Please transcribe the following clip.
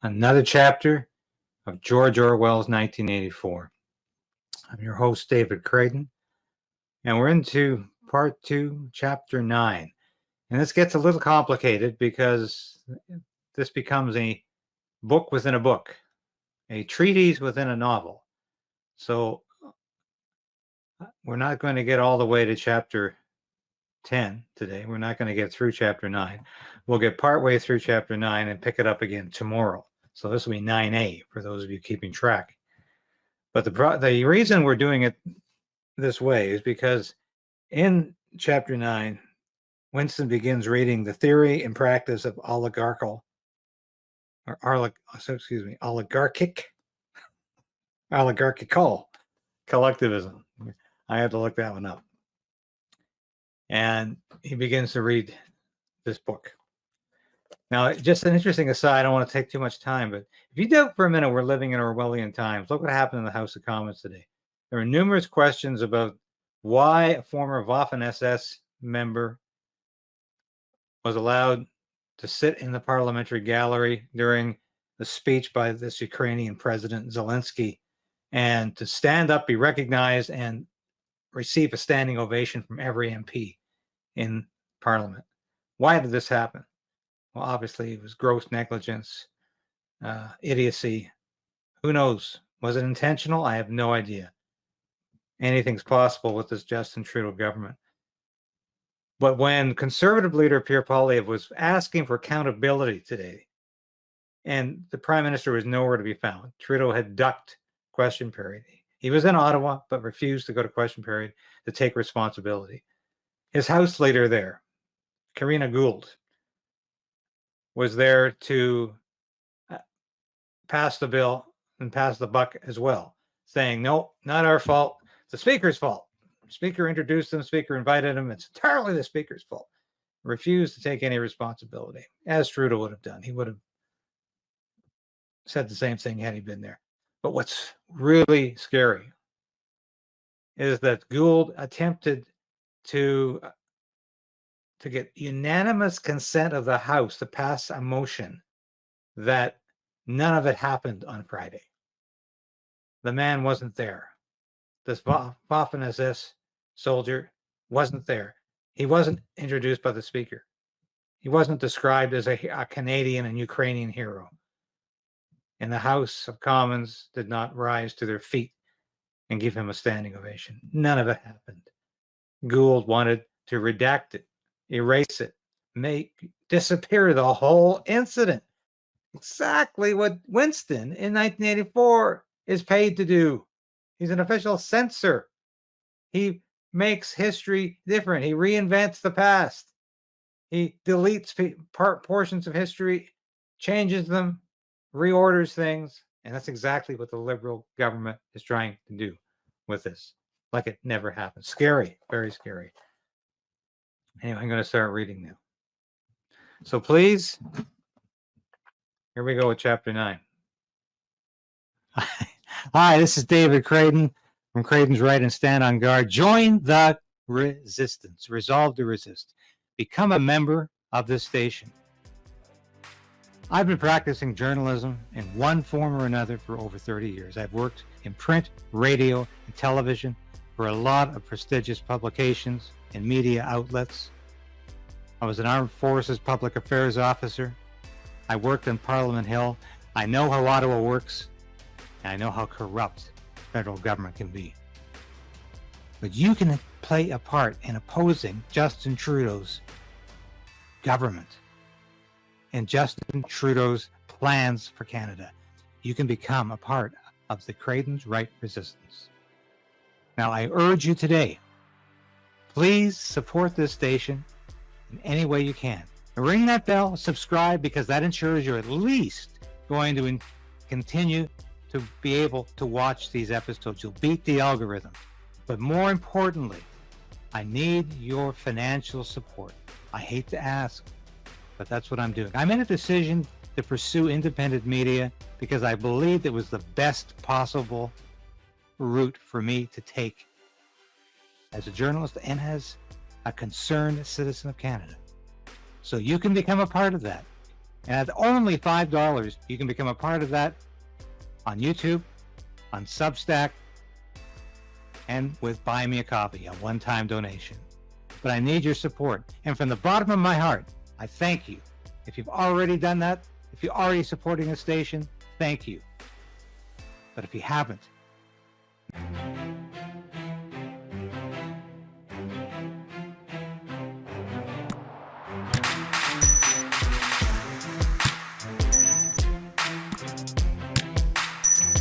another chapter of George Orwell's 1984. I'm your host, David Crayden, and we're into part 2, chapter 9. And this gets a little complicated because this becomes a book within a book, a treatise within a novel. So we're not going to get all the way to chapter 10 today. We're not going to get through chapter 9. We'll get partway through chapter 9 and pick it up again tomorrow. So this will be 9A for those of you keeping track. But the reason we're doing it this way is because in chapter 9, Winston begins reading the theory and practice of oligarchic collectivism. I had to look that one up. And he begins to read this book. Now, just an interesting aside, I don't want to take too much time, but if you doubt for a minute we're living in Orwellian times, look what happened in the House of Commons today. There were numerous questions about why a former Waffen-SS member was allowed to sit in the parliamentary gallery during the speech by this Ukrainian president, Zelensky, and to stand up, be recognized, and receive a standing ovation from every MP in Parliament. Why did this happen? Well, obviously, it was gross negligence, idiocy. Who knows? Was it intentional? I have no idea. Anything's possible with this Justin Trudeau government. But when Conservative leader Pierre Poilievre was asking for accountability today, and the Prime Minister was nowhere to be found, Trudeau had ducked question period. He was in Ottawa, but refused to go to question period to take responsibility. His House leader there, Karina Gould, was there to pass the bill and pass the buck as well, saying, no, not our fault. It's the Speaker's fault. The Speaker introduced him, Speaker invited him. It's entirely the Speaker's fault. Refused to take any responsibility, as Trudeau would have done. He would have said the same thing had he been there. But what's really scary is that Gould attempted to get unanimous consent of the House to pass a motion that none of it happened on Friday. The man wasn't there. This Waffen-SS soldier wasn't there. He wasn't introduced by the Speaker. He wasn't described as a Canadian and Ukrainian hero. And the House of Commons did not rise to their feet and give him a standing ovation. None of it happened. Gould wanted to redact it, erase it, disappear the whole incident. Exactly what Winston in 1984 is paid to do. He's an official censor. He makes history different. He reinvents the past. He deletes portions of history, changes them, reorders things, and that's exactly what the Liberal government is trying to do with this, like it never happened. Scary, very scary. Anyway, I'm going to start reading now. So please, here we go with chapter 9. Hi, this is David Crayden from Crayden's Right and Stand on Guard. Join the resistance. Resolve to resist. Become a member of this station. I've been practicing journalism in one form or another for over 30 years. I've worked in print, radio, and television for a lot of prestigious publications and media outlets. I was an Armed Forces Public Affairs officer. I worked on Parliament Hill. I know how Ottawa works, and I know how corrupt federal government can be. But you can play a part in opposing Justin Trudeau's government and Justin Trudeau's plans for Canada. You can become a part of the Crayden's Right resistance. Now, I urge you today, please support this station in any way you can. Ring that bell, subscribe, because that ensures you're at least going to continue to be able to watch these episodes. You'll beat the algorithm. But more importantly, I need your financial support. I hate to ask, but that's what I'm doing. I made a decision to pursue independent media because I believed it was the best possible route for me to take as a journalist and as a concerned citizen of Canada. So you can become a part of that. And at only $5, you can become a part of that on YouTube, on Substack, and with Buy Me a Coffee, a one-time donation. But I need your support. And from the bottom of my heart, I thank you. If you've already done that, if you're already supporting the station, thank you. But if you haven't,